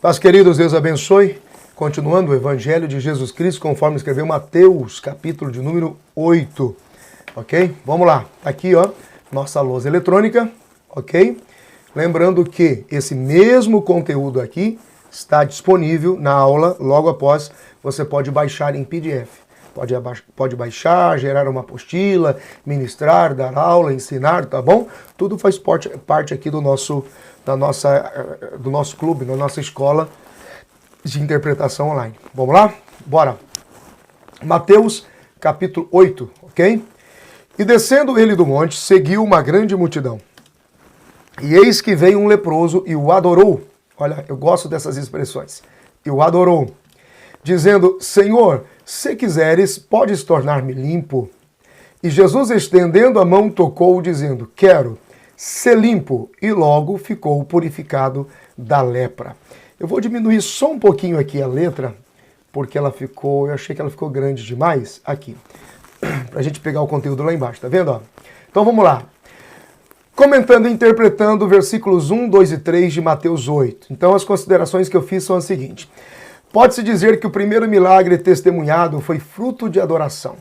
Paz, queridos, Deus abençoe. Continuando o Evangelho de Jesus Cristo, conforme escreveu Mateus, capítulo de número 8. Ok? Vamos lá. Aqui, ó, nossa lousa eletrônica. Ok? Lembrando que esse mesmo conteúdo aqui está disponível na aula. Logo após, você pode baixar em PDF. Pode baixar, gerar uma apostila, ministrar, dar aula, ensinar, tá bom? Tudo faz parte aqui do nosso clube, da nossa escola de interpretação online. Vamos lá? Bora! Mateus, capítulo 8, ok? E descendo ele do monte, seguiu uma grande multidão. E eis que veio um leproso e o adorou. Olha, eu gosto dessas expressões. E o adorou, dizendo: Senhor, se quiseres, podes tornar-me limpo. E Jesus, estendendo a mão, tocou, dizendo: Quero ser limpo. E logo ficou purificado da lepra. Eu vou diminuir só um pouquinho aqui a letra, porque eu achei que ela ficou grande demais. Aqui, pra gente pegar o conteúdo lá embaixo, tá vendo? Ó? Então vamos lá. Comentando e interpretando versículos 1, 2 e 3 de Mateus 8. Então as considerações que eu fiz são as seguintes. Pode-se dizer que o primeiro milagre testemunhado foi fruto de adoração.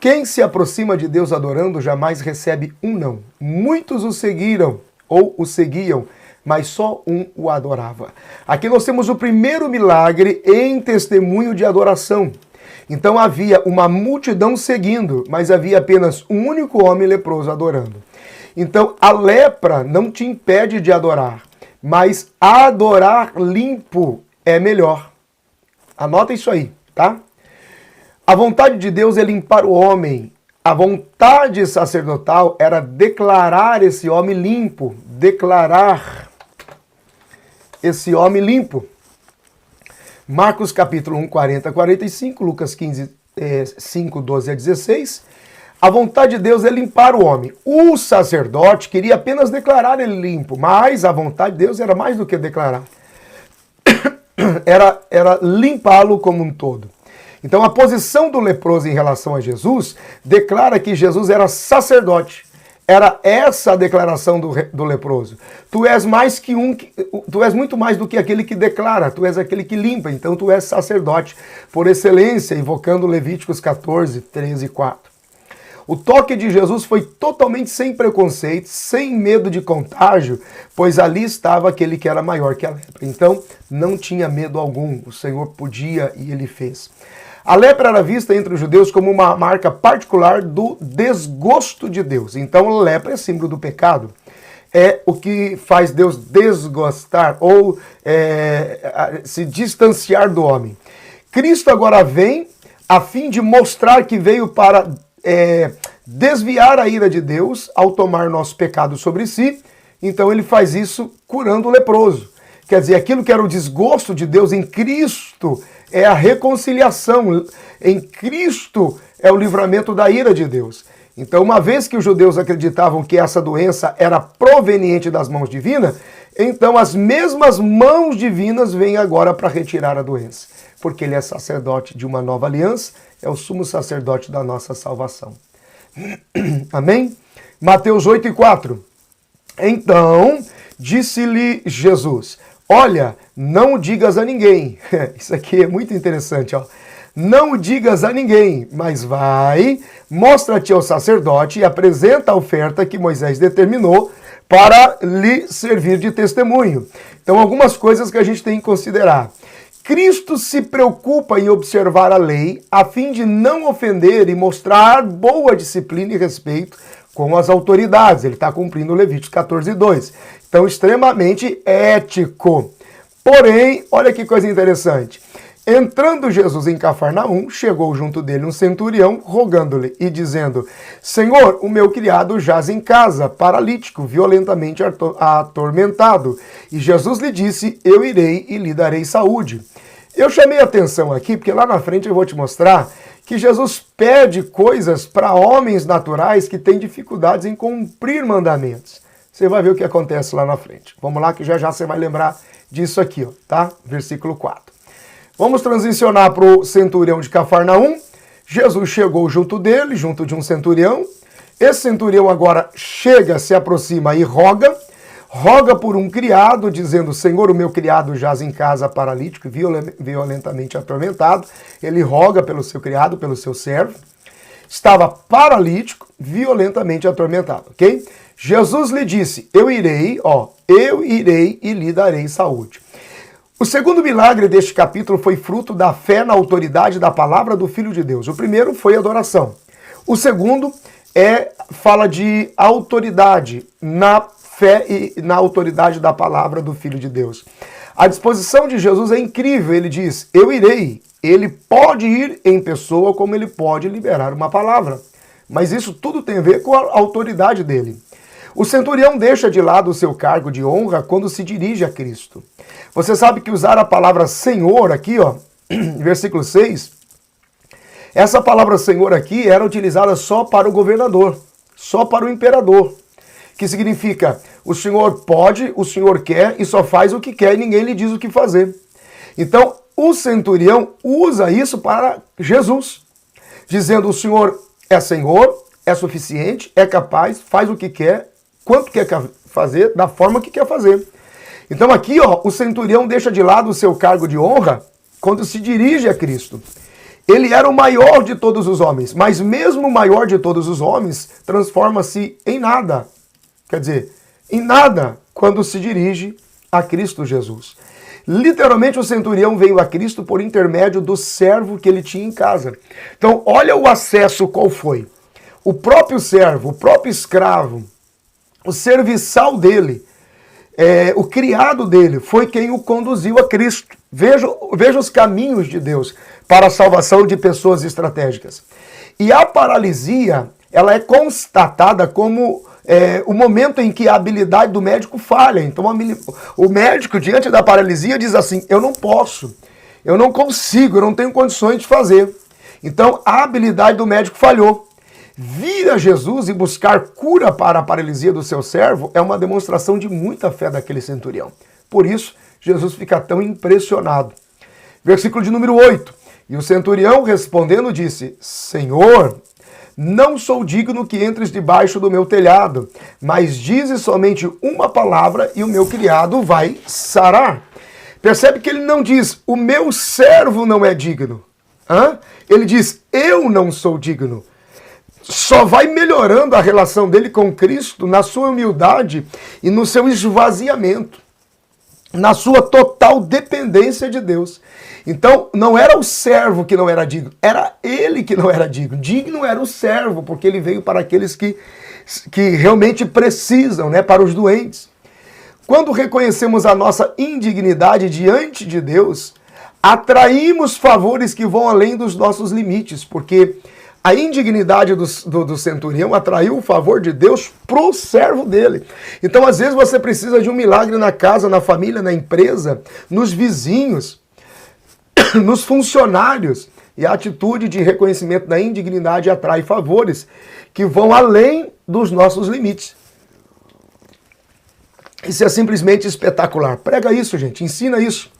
Quem se aproxima de Deus adorando jamais recebe um não. Muitos o seguiram ou o seguiam, mas só um o adorava. Aqui nós temos o primeiro milagre em testemunho de adoração. Então havia uma multidão seguindo, mas havia apenas um único homem leproso adorando. Então a lepra não te impede de adorar, mas adorar limpo é melhor. Anota isso aí, tá? A vontade de Deus é limpar o homem. A vontade sacerdotal era declarar esse homem limpo. Declarar esse homem limpo. Marcos capítulo 1, 40 a 45, Lucas 15, 5, 12 a 16. A vontade de Deus é limpar o homem. O sacerdote queria apenas declarar ele limpo, mas a vontade de Deus era mais do que declarar. Era limpá-lo como um todo. Então a posição do leproso em relação a Jesus declara que Jesus era sacerdote. Era essa a declaração do leproso. Tu és muito mais do que aquele que declara, tu és aquele que limpa, então tu és sacerdote por excelência, invocando Levíticos 14, 13 e 4. O toque de Jesus foi totalmente sem preconceito, sem medo de contágio, pois ali estava aquele que era maior que a lepra. Então, não tinha medo algum. O Senhor podia e ele fez. A lepra era vista entre os judeus como uma marca particular do desgosto de Deus. Então, a lepra é símbolo do pecado. É o que faz Deus desgostar ou se distanciar do homem. Cristo agora vem a fim de mostrar que veio para desviar a ira de Deus ao tomar nosso pecado sobre si. Então ele faz isso curando o leproso. Quer dizer, aquilo que era o desgosto de Deus em Cristo é a reconciliação. Em Cristo é o livramento da ira de Deus. Então, uma vez que os judeus acreditavam que essa doença era proveniente das mãos divinas, então as mesmas mãos divinas vêm agora para retirar a doença. Porque ele é sacerdote de uma nova aliança, é o sumo sacerdote da nossa salvação. Amém? Mateus 8 e 4. Então, disse-lhe Jesus: olha, não digas a ninguém. Isso aqui é muito interessante, ó. Não digas a ninguém, mas vai, mostra-te ao sacerdote e apresenta a oferta que Moisés determinou para lhe servir de testemunho. Então, algumas coisas que a gente tem que considerar. Cristo se preocupa em observar a lei a fim de não ofender e mostrar boa disciplina e respeito com as autoridades. Ele está cumprindo Levíticos 14, 2. Então, extremamente ético. Porém, olha que coisa interessante. Entrando Jesus em Cafarnaum, chegou junto dele um centurião, rogando-lhe e dizendo: Senhor, o meu criado jaz em casa, paralítico, violentamente atormentado. E Jesus lhe disse: eu irei e lhe darei saúde. Eu chamei a atenção aqui, porque lá na frente eu vou te mostrar que Jesus pede coisas para homens naturais que têm dificuldades em cumprir mandamentos. Você vai ver o que acontece lá na frente. Vamos lá que já você vai lembrar disso aqui, ó, tá? Versículo 4. Vamos transicionar para o centurião de Cafarnaum. Jesus chegou junto dele, junto de um centurião. Esse centurião agora chega, se aproxima e roga roga por um criado, dizendo, Senhor, o meu criado jaz em casa paralítico, violentamente atormentado. Ele roga pelo seu criado, pelo seu servo. Estava paralítico, violentamente atormentado, ok? Jesus lhe disse, eu irei e lhe darei saúde. O segundo milagre deste capítulo foi fruto da fé na autoridade da palavra do Filho de Deus. O primeiro foi adoração. O segundo fala de autoridade na fé e na autoridade da palavra do Filho de Deus. A disposição de Jesus é incrível. Ele diz, eu irei. Ele pode ir em pessoa como ele pode liberar uma palavra. Mas isso tudo tem a ver com a autoridade dele. O centurião deixa de lado o seu cargo de honra quando se dirige a Cristo. Você sabe que usar a palavra Senhor aqui, versículo 6, essa palavra Senhor aqui era utilizada só para o governador, só para o imperador, que significa o Senhor pode, o Senhor quer e só faz o que quer e ninguém lhe diz o que fazer. Então, o centurião usa isso para Jesus, dizendo o Senhor é Senhor, é suficiente, é capaz, faz o que quer, quanto quer fazer, da forma que quer fazer. Então aqui, o centurião deixa de lado o seu cargo de honra quando se dirige a Cristo. Ele era o maior de todos os homens, mas mesmo o maior de todos os homens transforma-se em nada. Quer dizer, em nada quando se dirige a Cristo Jesus. Literalmente o centurião veio a Cristo por intermédio do servo que ele tinha em casa. Então olha o acesso qual foi. O próprio servo, o próprio escravo, o serviçal dele, o criado dele, foi quem o conduziu a Cristo. Veja os caminhos de Deus para a salvação de pessoas estratégicas. E a paralisia, ela é constatada como o momento em que a habilidade do médico falha. Então o médico, diante da paralisia, diz assim, eu não posso, eu não consigo, eu não tenho condições de fazer. Então a habilidade do médico falhou. Vir a Jesus e buscar cura para a paralisia do seu servo é uma demonstração de muita fé daquele centurião. Por isso, Jesus fica tão impressionado. Versículo de número 8. E o centurião respondendo disse, Senhor, não sou digno que entres debaixo do meu telhado, mas dize somente uma palavra e o meu criado vai sarar. Percebe que ele não diz, o meu servo não é digno. Ele diz, eu não sou digno. Só vai melhorando a relação dele com Cristo na sua humildade e no seu esvaziamento, na sua total dependência de Deus. Então, não era o servo que não era digno, era ele que não era digno. Digno era o servo, porque ele veio para aqueles que realmente precisam, para os doentes. Quando reconhecemos a nossa indignidade diante de Deus, atraímos favores que vão além dos nossos limites, porque a indignidade do centurião atraiu o favor de Deus pro servo dele. Então, às vezes, você precisa de um milagre na casa, na família, na empresa, nos vizinhos, nos funcionários. E a atitude de reconhecimento da indignidade atrai favores que vão além dos nossos limites. Isso é simplesmente espetacular. Prega isso, gente. Ensina isso.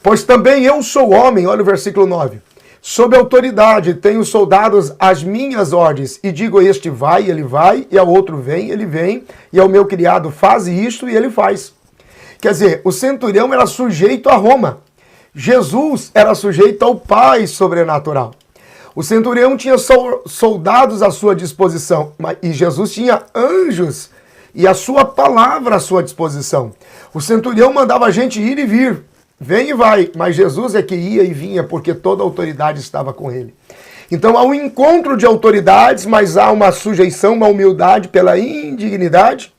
Pois também eu sou homem, olha o versículo 9. Sob autoridade tenho soldados às minhas ordens, e digo a este vai, ele vai, e ao outro vem, ele vem, e ao meu criado faz isto, e ele faz. Quer dizer, o centurião era sujeito a Roma. Jesus era sujeito ao Pai sobrenatural. O centurião tinha soldados à sua disposição, e Jesus tinha anjos e a sua palavra à sua disposição. O centurião mandava a gente ir e vir. Vem e vai, mas Jesus é que ia e vinha porque toda a autoridade estava com ele. Então há um encontro de autoridades, mas há uma sujeição, uma humildade pela indignidade.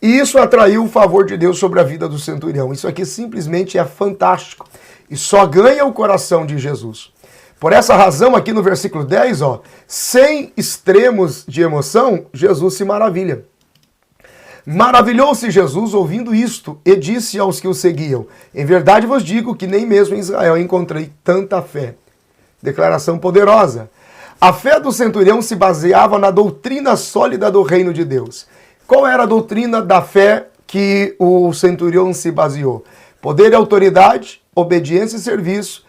E isso atraiu o favor de Deus sobre a vida do centurião. Isso aqui simplesmente é fantástico. E só ganha o coração de Jesus. Por essa razão, aqui no versículo 10, sem extremos de emoção, Jesus se maravilha. Maravilhou-se Jesus ouvindo isto e disse aos que o seguiam, em verdade vos digo que nem mesmo em Israel encontrei tanta fé. Declaração poderosa. A fé do centurião se baseava na doutrina sólida do reino de Deus. Qual era a doutrina da fé que o centurião se baseou? Poder e autoridade, obediência e serviço,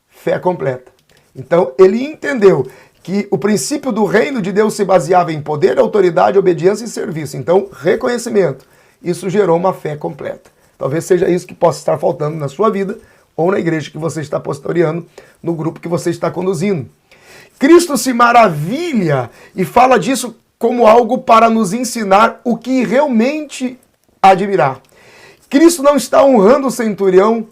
fé completa. Então ele entendeu que o princípio do reino de Deus se baseava em poder, autoridade, obediência e serviço. Então, reconhecimento Isso gerou uma fé completa. Talvez seja isso que possa estar faltando na sua vida ou na igreja que você está pastoreando, no grupo que você está conduzindo. Cristo se maravilha e fala disso como algo para nos ensinar o que realmente admirar. Cristo não está honrando o centurião,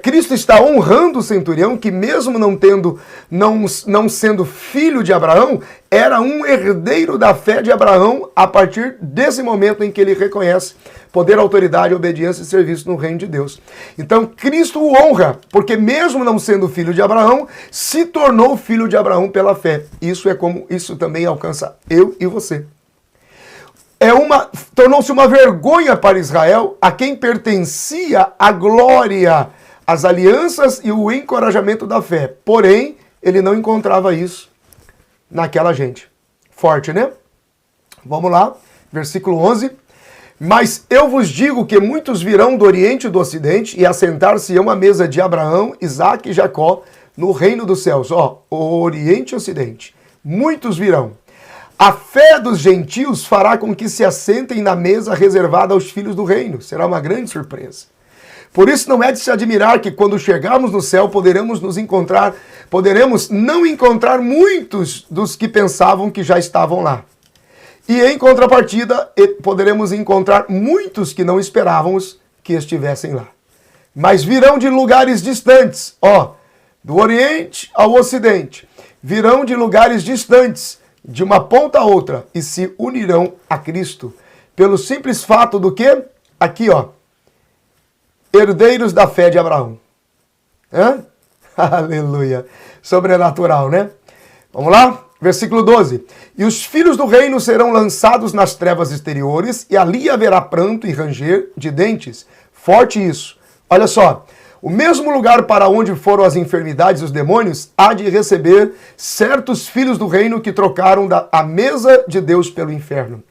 Cristo está honrando o centurião que mesmo não sendo filho de Abraão, era um herdeiro da fé de Abraão a partir desse momento em que ele reconhece poder, autoridade, obediência e serviço no reino de Deus. Então Cristo o honra, porque mesmo não sendo filho de Abraão, se tornou filho de Abraão pela fé. Isso também alcança eu e você. Tornou-se uma vergonha para Israel, a quem pertencia a glória, as alianças e o encorajamento da fé. Porém, ele não encontrava isso naquela gente. Forte, né? Vamos lá, versículo 11. Mas eu vos digo que muitos virão do Oriente e do Ocidente e assentar-se-ão à mesa de Abraão, Isaque e Jacó no reino dos céus. Ó, o Oriente e Ocidente. Muitos virão. A fé dos gentios fará com que se assentem na mesa reservada aos filhos do reino. Será uma grande surpresa. Por isso não é de se admirar que quando chegarmos no céu poderemos não encontrar muitos dos que pensavam que já estavam lá. E em contrapartida, poderemos encontrar muitos que não esperávamos que estivessem lá. Mas virão de lugares distantes, do Oriente ao Ocidente. Virão de lugares distantes, de uma ponta a outra, e se unirão a Cristo. Pelo simples fato do que? Aqui, herdeiros da fé de Abraão. Aleluia. Sobrenatural, né? Vamos lá? Versículo 12. E os filhos do reino serão lançados nas trevas exteriores, e ali haverá pranto e ranger de dentes. Forte isso. Olha só. O mesmo lugar para onde foram as enfermidades e os demônios há de receber certos filhos do reino que trocaram a mesa de Deus pelo inferno.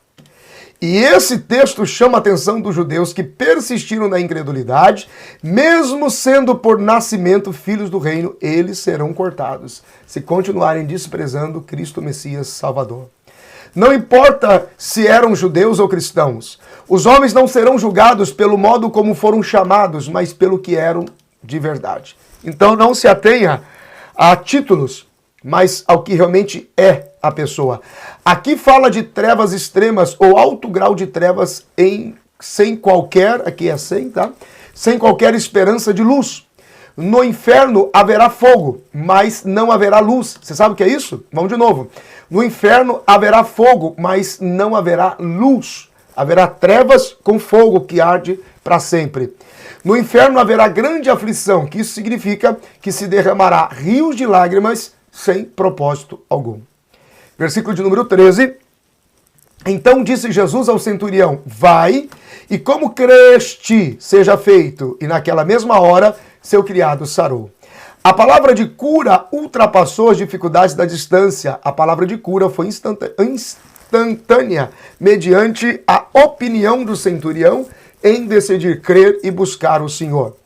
E esse texto chama a atenção dos judeus que persistiram na incredulidade, mesmo sendo por nascimento filhos do reino, eles serão cortados, se continuarem desprezando Cristo Messias Salvador. Não importa se eram judeus ou cristãos, os homens não serão julgados pelo modo como foram chamados, mas pelo que eram de verdade. Então não se atenha a títulos, mas ao que realmente é a pessoa. Aqui fala de trevas extremas ou alto grau de trevas sem qualquer esperança de luz. No inferno haverá fogo, mas não haverá luz. Você sabe o que é isso? Vamos de novo. No inferno haverá fogo, mas não haverá luz. Haverá trevas com fogo que arde para sempre. No inferno haverá grande aflição, que isso significa que se derramará rios de lágrimas sem propósito algum. Versículo de número 13. Então disse Jesus ao centurião, vai, e como creste, seja feito. E naquela mesma hora, seu criado sarou. A palavra de cura ultrapassou as dificuldades da distância. A palavra de cura foi instantânea, mediante a opinião do centurião em decidir crer e buscar o Senhor.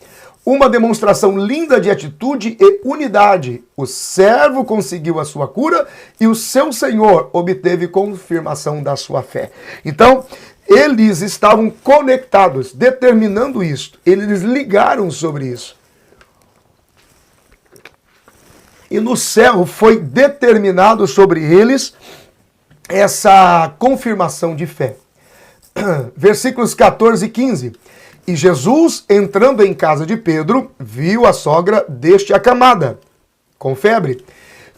Uma demonstração linda de atitude e unidade. O servo conseguiu a sua cura e o seu senhor obteve confirmação da sua fé. Então, eles estavam conectados, determinando isto. Eles ligaram sobre isso. E no céu foi determinado sobre eles essa confirmação de fé. Versículos 14 e 15. E Jesus, entrando em casa de Pedro, viu a sogra deste acamada, com febre.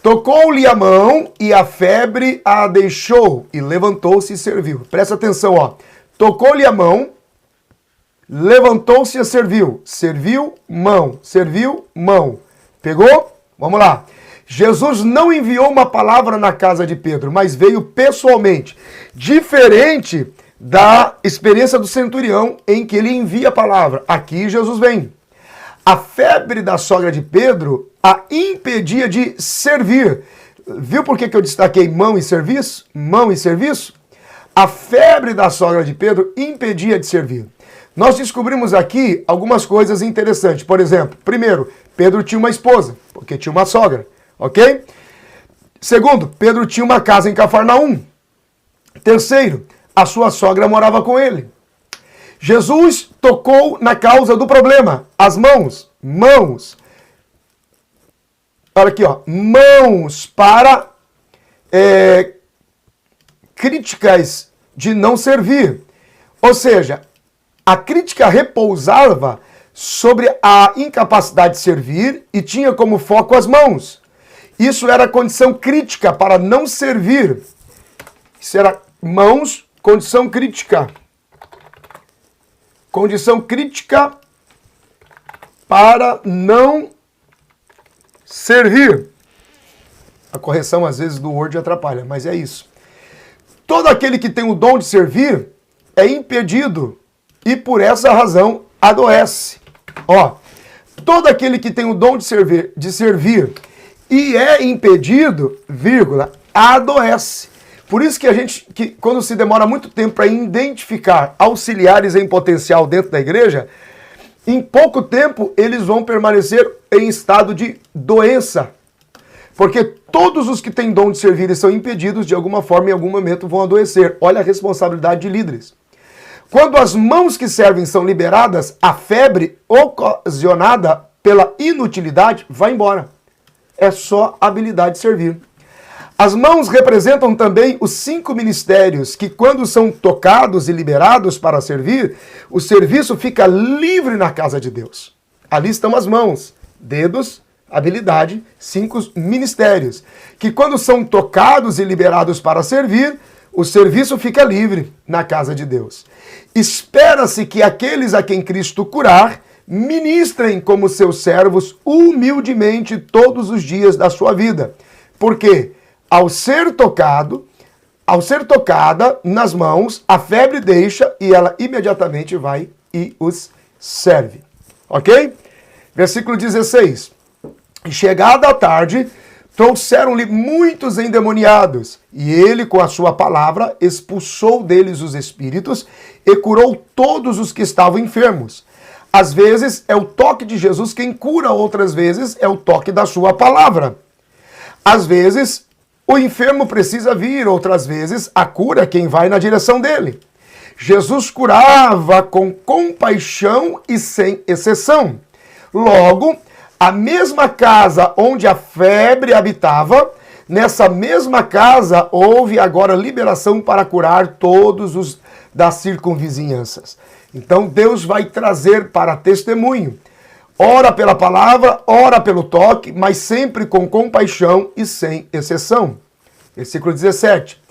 Tocou-lhe a mão e a febre a deixou, e levantou-se e serviu. Presta atenção, Tocou-lhe a mão, levantou-se e serviu. Serviu, mão. Serviu, mão. Pegou? Vamos lá. Jesus não enviou uma palavra na casa de Pedro, mas veio pessoalmente. Diferente da experiência do centurião, em que ele envia a palavra. Aqui Jesus vem. A febre da sogra de Pedro a impedia de servir. Viu por que eu destaquei mão e serviço? Mão e serviço? A febre da sogra de Pedro impedia de servir. Nós descobrimos aqui algumas coisas interessantes. Por exemplo, primeiro, Pedro tinha uma esposa, porque tinha uma sogra, ok? Segundo, Pedro tinha uma casa em Cafarnaum. Terceiro, a sua sogra morava com ele. Jesus tocou na causa do problema, as mãos. Olha aqui, ó, mãos para críticas de não servir. Ou seja, a crítica repousava sobre a incapacidade de servir e tinha como foco as mãos. Isso era condição crítica para não servir. Isso era mãos, condição crítica. Condição crítica para não servir. A correção, às vezes, do Word atrapalha, mas é isso. Todo aquele que tem o dom de servir é impedido e, por essa razão, adoece. Ó, todo aquele que tem o dom de servir e é impedido, vírgula, adoece. Por isso que quando se demora muito tempo para identificar auxiliares em potencial dentro da igreja, em pouco tempo eles vão permanecer em estado de doença. Porque todos os que têm dom de servir e são impedidos, de alguma forma, em algum momento, vão adoecer. Olha a responsabilidade de líderes. Quando as mãos que servem são liberadas, a febre ocasionada pela inutilidade vai embora. É só habilidade de servir. As mãos representam também os 5 ministérios que, quando são tocados e liberados para servir, o serviço fica livre na casa de Deus. Ali estão as mãos, dedos, habilidade, 5 ministérios, que quando são tocados e liberados para servir, o serviço fica livre na casa de Deus. Espera-se que aqueles a quem Cristo curar ministrem como seus servos humildemente todos os dias da sua vida. Porque ao ser tocada nas mãos, a febre deixa e ela imediatamente vai e os serve. Ok? Versículo 16. Chegada a tarde, trouxeram-lhe muitos endemoniados, e ele, com a sua palavra, expulsou deles os espíritos e curou todos os que estavam enfermos. Às vezes é o toque de Jesus quem cura, outras vezes é o toque da sua palavra. Às vezes o enfermo precisa vir, outras vezes a cura é quem vai na direção dele. Jesus curava com compaixão e sem exceção. Logo, a mesma casa onde a febre habitava, nessa mesma casa houve agora liberação para curar todos os das circunvizinhanças. Então Deus vai trazer para testemunho, ora pela palavra, ora pelo toque, mas sempre com compaixão e sem exceção. Versículo 17.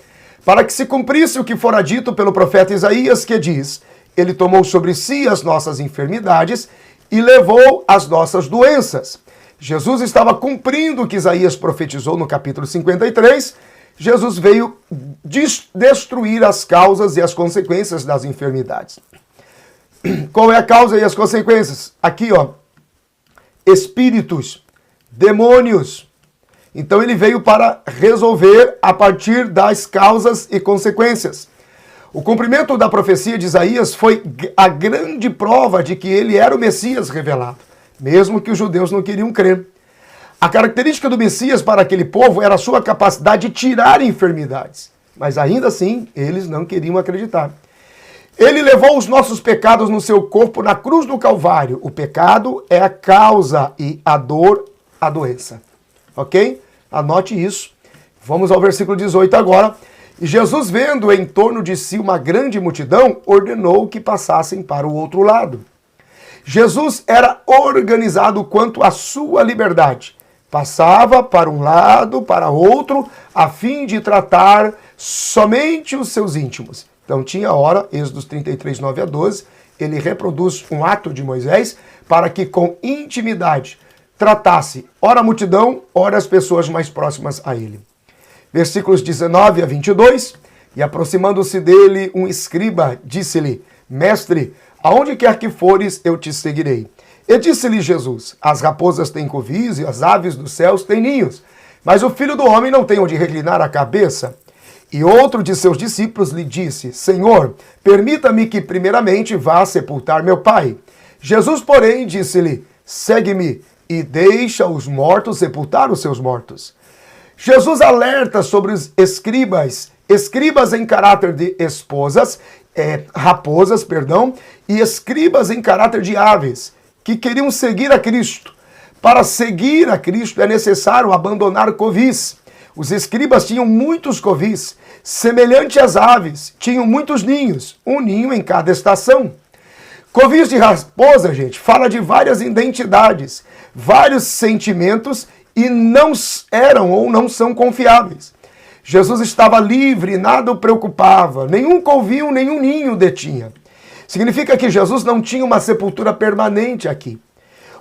Para que se cumprisse o que fora dito pelo profeta Isaías, que diz: Ele tomou sobre si as nossas enfermidades e levou as nossas doenças. Jesus estava cumprindo o que Isaías profetizou no capítulo 53. Jesus veio destruir as causas e as consequências das enfermidades. Qual é a causa e as consequências? Aqui, ó, espíritos, demônios. Então ele veio para resolver a partir das causas e consequências. O cumprimento da profecia de Isaías foi a grande prova de que ele era o Messias revelado, mesmo que os judeus não queriam crer. A característica do Messias para aquele povo era a sua capacidade de tirar enfermidades, mas ainda assim eles não queriam acreditar. Ele levou os nossos pecados no seu corpo na cruz do Calvário. O pecado é a causa e a dor, a doença. Ok? Anote isso. Vamos ao versículo 18 agora. E Jesus, vendo em torno de si uma grande multidão, ordenou que passassem para o outro lado. Jesus era organizado quanto à sua liberdade. Passava para um lado, para outro, a fim de tratar somente os seus íntimos. Então tinha hora, Êxodo 33, 9 a 12, ele reproduz um ato de Moisés para que com intimidade tratasse ora a multidão, ora as pessoas mais próximas a ele. Versículos 19 a 22, e aproximando-se dele um escriba, disse-lhe: Mestre, aonde quer que fores, eu te seguirei. E disse-lhe Jesus: As raposas têm covis e as aves dos céus têm ninhos, mas o Filho do Homem não tem onde reclinar a cabeça. E outro de seus discípulos lhe disse: Senhor, permita-me que primeiramente vá sepultar meu pai. Jesus, porém, disse-lhe: Segue-me e deixa os mortos sepultar os seus mortos. Jesus alerta sobre os escribas em caráter de esposas raposas, e escribas em caráter de aves, que queriam seguir a Cristo. Para seguir a Cristo é necessário abandonar covis. Os escribas tinham muitos covis, semelhante às aves, tinham muitos ninhos, um ninho em cada estação. Covis de raposa, gente, fala de várias identidades, vários sentimentos e não eram ou não são confiáveis. Jesus estava livre, nada o preocupava, nenhum covil, nenhum ninho detinha. Significa que Jesus não tinha uma sepultura permanente aqui.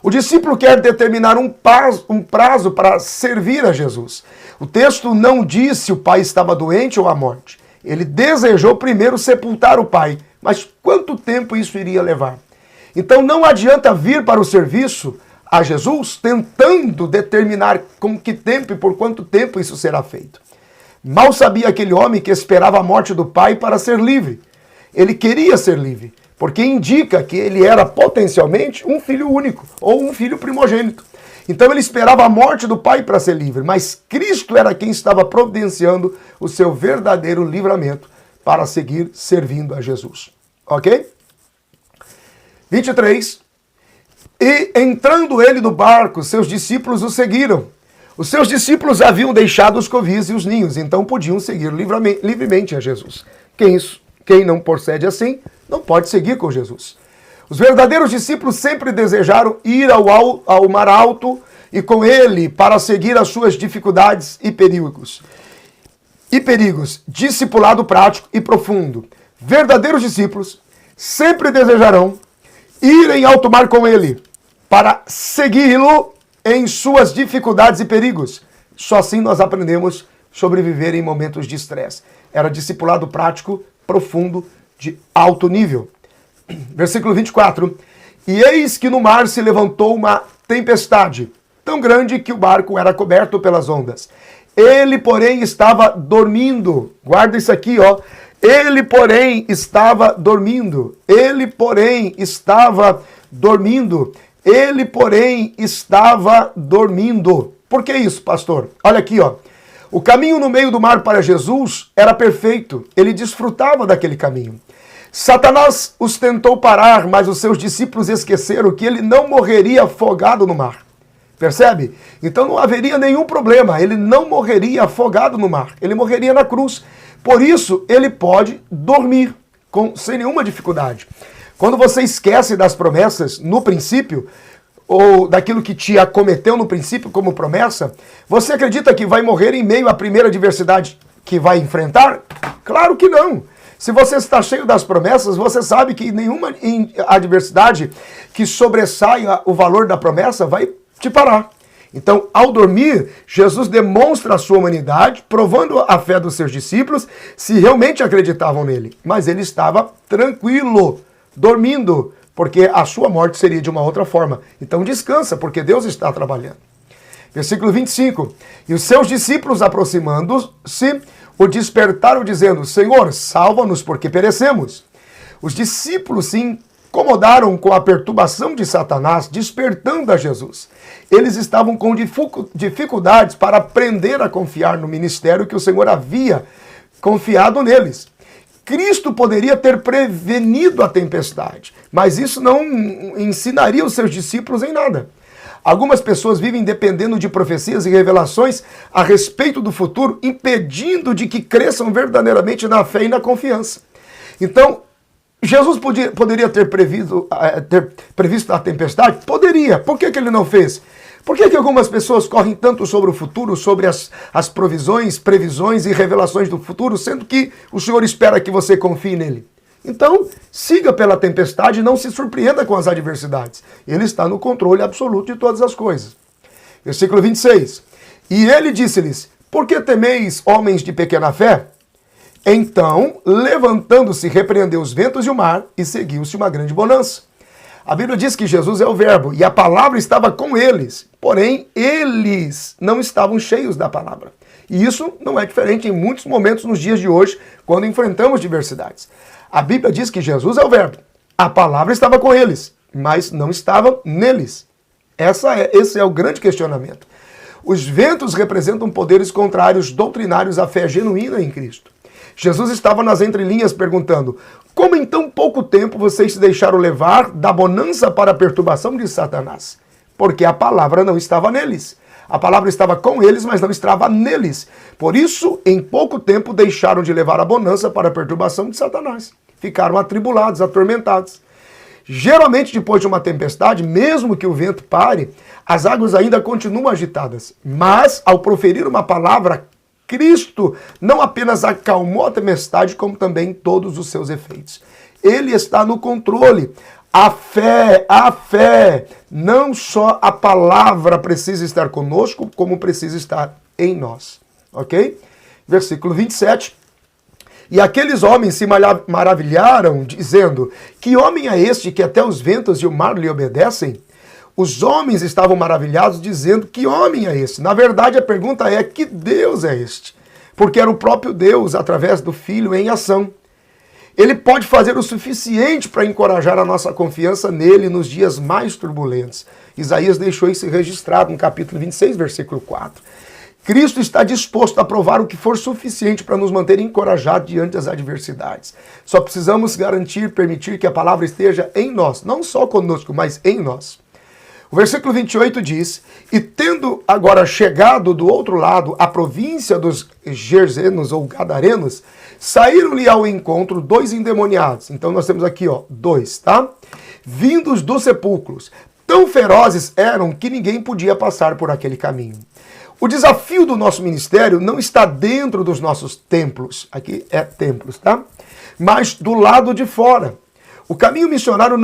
O discípulo quer determinar um prazo para servir a Jesus. O texto não diz se o pai estava doente ou à morte. Ele desejou primeiro sepultar o pai, mas quanto tempo isso iria levar? Então não adianta vir para o serviço a Jesus tentando determinar com que tempo e por quanto tempo isso será feito. Mal sabia aquele homem que esperava a morte do pai para ser livre. Ele queria ser livre, porque indica que ele era potencialmente um filho único ou um filho primogênito. Então ele esperava a morte do pai para ser livre, mas Cristo era quem estava providenciando o seu verdadeiro livramento para seguir servindo a Jesus. Ok? 23. E entrando ele no barco, seus discípulos o seguiram. Os seus discípulos haviam deixado os covis e os ninhos, então podiam seguir livremente a Jesus. Quem não procede assim, não pode seguir com Jesus. Os verdadeiros discípulos sempre desejaram ir ao mar alto e com ele para seguir as suas dificuldades e perigos. Discipulado prático e profundo. Verdadeiros discípulos sempre desejarão ir em alto mar com ele para segui-lo em suas dificuldades e perigos. Só assim nós aprendemos a sobreviver em momentos de estresse. Era discipulado prático, profundo, de alto nível. Versículo 24. E eis que no mar se levantou uma tempestade, tão grande que o barco era coberto pelas ondas. Ele, porém, estava dormindo. Guarda isso aqui, ó. Ele, porém, estava dormindo. Ele, porém, estava dormindo. Ele, porém, estava dormindo. Por que isso, pastor? Olha aqui, ó. O caminho no meio do mar para Jesus era perfeito. Ele desfrutava daquele caminho. Satanás os tentou parar, mas os seus discípulos esqueceram que ele não morreria afogado no mar. Percebe? Então não haveria nenhum problema. Ele não morreria afogado no mar. Ele morreria na cruz. Por isso, ele pode dormir sem nenhuma dificuldade. Quando você esquece das promessas no princípio, ou daquilo que te acometeu no princípio como promessa, você acredita que vai morrer em meio à primeira adversidade que vai enfrentar? Claro que não. Se você está cheio das promessas, você sabe que nenhuma adversidade que sobressaia o valor da promessa vai te parar. Então, ao dormir, Jesus demonstra a sua humanidade, provando a fé dos seus discípulos, se realmente acreditavam nele. Mas ele estava tranquilo, dormindo, porque a sua morte seria de uma outra forma. Então descansa, porque Deus está trabalhando. Versículo 25. E os seus discípulos, aproximando-se, o despertaram, dizendo: Senhor, salva-nos, porque perecemos. Os discípulos se incomodaram com a perturbação de Satanás, despertando a Jesus. Eles estavam com dificuldades para aprender a confiar no ministério que o Senhor havia confiado neles. Cristo poderia ter prevenido a tempestade, mas isso não ensinaria os seus discípulos em nada. Algumas pessoas vivem dependendo de profecias e revelações a respeito do futuro, impedindo de que cresçam verdadeiramente na fé e na confiança. Então, Jesus poderia ter previsto a tempestade? Poderia. Por que ele não fez? Por que algumas pessoas correm tanto sobre o futuro, sobre as previsões e revelações do futuro, sendo que o Senhor espera que você confie nele? Então, siga pela tempestade e não se surpreenda com as adversidades. Ele está no controle absoluto de todas as coisas. Versículo 26. E ele disse-lhes: Por que temeis, homens de pequena fé? Então, levantando-se, repreendeu os ventos e o mar, e seguiu-se uma grande bonança. A Bíblia diz que Jesus é o verbo, e a palavra estava com eles, porém, eles não estavam cheios da palavra. E isso não é diferente em muitos momentos nos dias de hoje, quando enfrentamos diversidades. A Bíblia diz que Jesus é o verbo, a palavra estava com eles, mas não estava neles. Esse é o grande questionamento. Os ventos representam poderes contrários doutrinários à fé genuína em Cristo. Jesus estava nas entrelinhas perguntando: como em tão pouco tempo vocês se deixaram levar da bonança para a perturbação de Satanás? Porque a palavra não estava neles. A palavra estava com eles, mas não estava neles. Por isso, em pouco tempo, deixaram de levar a bonança para a perturbação de Satanás. Ficaram atribulados, atormentados. Geralmente, depois de uma tempestade, mesmo que o vento pare, as águas ainda continuam agitadas. Mas, ao proferir uma palavra, Cristo não apenas acalmou a tempestade, como também todos os seus efeitos. Ele está no controle. A fé, não só a palavra precisa estar conosco, como precisa estar em nós. Ok? Versículo 27. E aqueles homens se maravilharam, dizendo: que homem é este que até os ventos e o mar lhe obedecem? Os homens estavam maravilhados, dizendo: que homem é este? Na verdade, a pergunta é: que Deus é este? Porque era o próprio Deus, através do Filho, em ação. Ele pode fazer o suficiente para encorajar a nossa confiança nele nos dias mais turbulentos. Isaías deixou isso registrado no capítulo 26, versículo 4. Cristo está disposto a provar o que for suficiente para nos manter encorajados diante das adversidades. Só precisamos permitir que a palavra esteja em nós, não só conosco, mas em nós. O versículo 28 diz: e tendo agora chegado do outro lado a província dos Gerzenos ou Gadarenos, saíram-lhe ao encontro 2 endemoniados. Então nós temos aqui, 2, tá? Vindos dos sepulcros. Tão ferozes eram que ninguém podia passar por aquele caminho. O desafio do nosso ministério não está dentro dos nossos templos. Aqui é templos, tá? Mas do lado de fora. O caminho missionário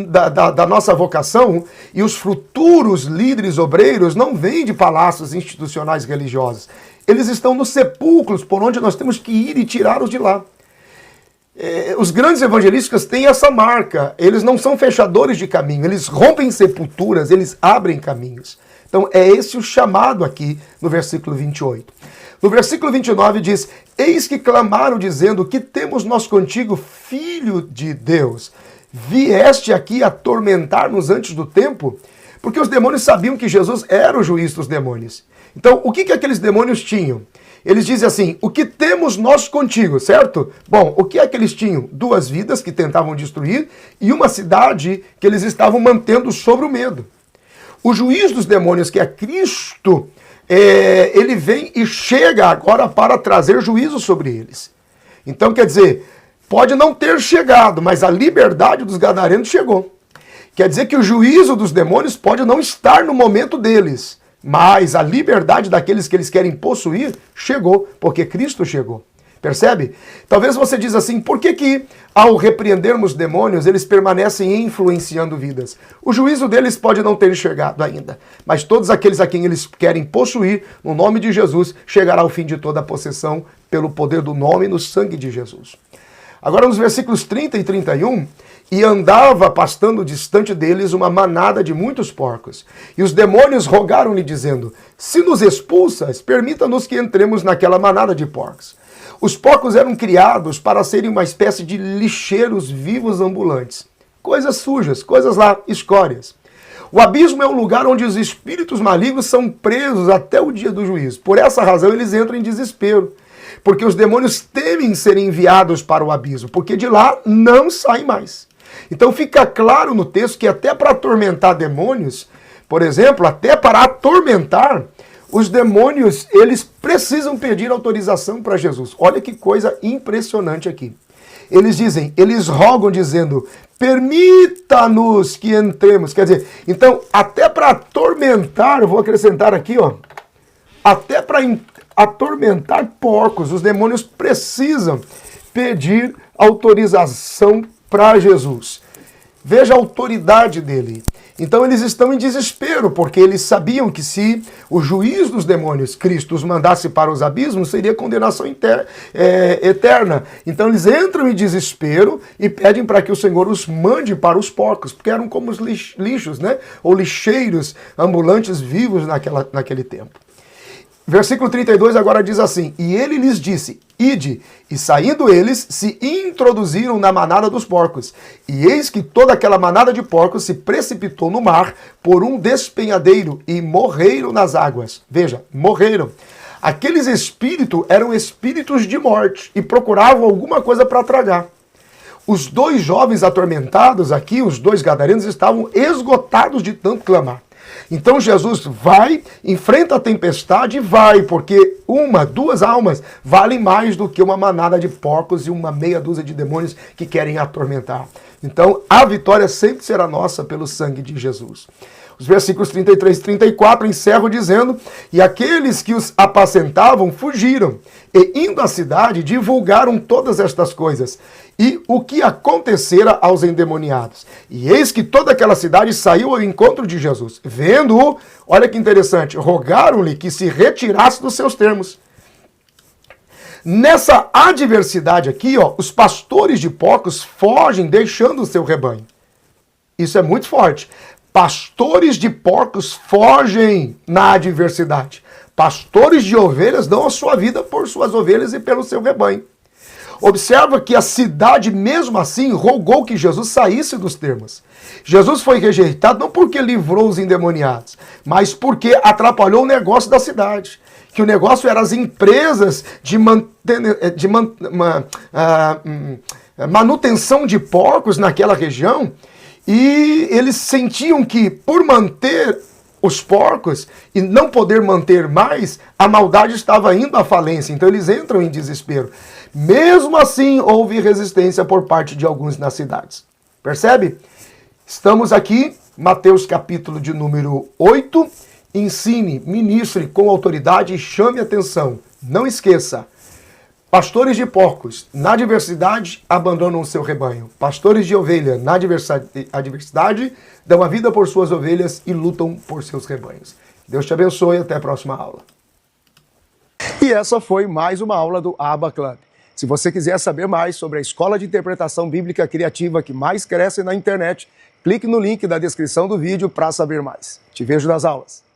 da nossa vocação e os futuros líderes obreiros não vêm de palácios institucionais religiosos. Eles estão nos sepulcros por onde nós temos que ir e tirá-los de lá. Os grandes evangelistas têm essa marca. Eles não são fechadores de caminho, eles rompem sepulturas, eles abrem caminhos. Então é esse o chamado aqui no versículo 28. No versículo 29 diz: eis que clamaram dizendo: que temos nós contigo, filho de Deus? Vieste aqui atormentar-nos antes do tempo? Porque os demônios sabiam que Jesus era o juiz dos demônios. Então, o que aqueles demônios tinham? Eles dizem assim: o que temos nós contigo, certo? Bom, o que é que eles tinham? 2 vidas que tentavam destruir e uma cidade que eles estavam mantendo sobre o medo. O juiz dos demônios, que é Cristo, ele vem e chega agora para trazer juízo sobre eles. Então, quer dizer, pode não ter chegado, mas a liberdade dos gadarenos chegou. Quer dizer que o juízo dos demônios pode não estar no momento deles, mas a liberdade daqueles que eles querem possuir chegou, porque Cristo chegou. Percebe? Talvez você diz assim: por que ao repreendermos demônios, eles permanecem influenciando vidas? O juízo deles pode não ter chegado ainda, mas todos aqueles a quem eles querem possuir, no nome de Jesus, chegará ao fim de toda a possessão pelo poder do nome e no sangue de Jesus. Agora nos versículos 30 e 31, e andava pastando distante deles uma manada de muitos porcos. E os demônios rogaram-lhe dizendo: se nos expulsas, permita-nos que entremos naquela manada de porcos. Os porcos eram criados para serem uma espécie de lixeiros vivos ambulantes. Coisas sujas, coisas lá, escórias. O abismo é um lugar onde os espíritos malignos são presos até o dia do juízo. Por essa razão eles entram em desespero. Porque os demônios temem ser enviados para o abismo, porque de lá não saem mais. Então fica claro no texto que até para atormentar demônios, por exemplo, até para atormentar, os demônios, eles precisam pedir autorização para Jesus. Olha que coisa impressionante aqui. Eles rogam dizendo: permita-nos que entremos. Quer dizer, então, até para atormentar, eu vou acrescentar aqui, até para atormentar porcos, os demônios precisam pedir autorização para Jesus. Veja a autoridade dele. Então eles estão em desespero, porque eles sabiam que se o juiz dos demônios, Cristo, os mandasse para os abismos, seria condenação eterna. Então eles entram em desespero e pedem para que o Senhor os mande para os porcos, porque eram como os lixos, né? Ou lixeiros ambulantes vivos naquele tempo. Versículo 32 agora diz assim: e ele lhes disse: ide. E saindo eles, se introduziram na manada dos porcos. E eis que toda aquela manada de porcos se precipitou no mar por um despenhadeiro e morreram nas águas. Veja, morreram. Aqueles espíritos eram espíritos de morte e procuravam alguma coisa para tragar. Os dois jovens atormentados aqui, os dois gadarenos, estavam esgotados de tanto clamar. Então Jesus vai, enfrenta a tempestade e vai, porque duas almas valem mais do que uma manada de porcos e uma meia dúzia de demônios que querem atormentar. Então a vitória sempre será nossa pelo sangue de Jesus. Os versículos 33 e 34 encerram dizendo: e aqueles que os apacentavam fugiram, e indo à cidade divulgaram todas estas coisas, e o que acontecera aos endemoniados. E eis que toda aquela cidade saiu ao encontro de Jesus. Vendo-o, olha que interessante, rogaram-lhe que se retirasse dos seus termos. Nessa adversidade aqui, os pastores de porcos fogem deixando o seu rebanho. Isso é muito forte. Pastores de porcos fogem na adversidade. Pastores de ovelhas dão a sua vida por suas ovelhas e pelo seu rebanho. Observa que a cidade, mesmo assim, rogou que Jesus saísse dos termos. Jesus foi rejeitado não porque livrou os endemoniados, mas porque atrapalhou o negócio da cidade. Que o negócio era as empresas de manutenção de porcos naquela região, e eles sentiam que, por manter os porcos e não poder manter mais, a maldade estava indo à falência. Então eles entram em desespero. Mesmo assim, houve resistência por parte de alguns nas cidades. Percebe? Estamos aqui, Mateus capítulo de número 8. Ensine, ministre com autoridade e chame atenção. Não esqueça. Pastores de porcos, na adversidade, abandonam o seu rebanho. Pastores de ovelha, na adversidade, dão a vida por suas ovelhas e lutam por seus rebanhos. Deus te abençoe e até a próxima aula. E essa foi mais uma aula do Abba Club. Se você quiser saber mais sobre a escola de interpretação bíblica criativa que mais cresce na internet, clique no link da descrição do vídeo para saber mais. Te vejo nas aulas.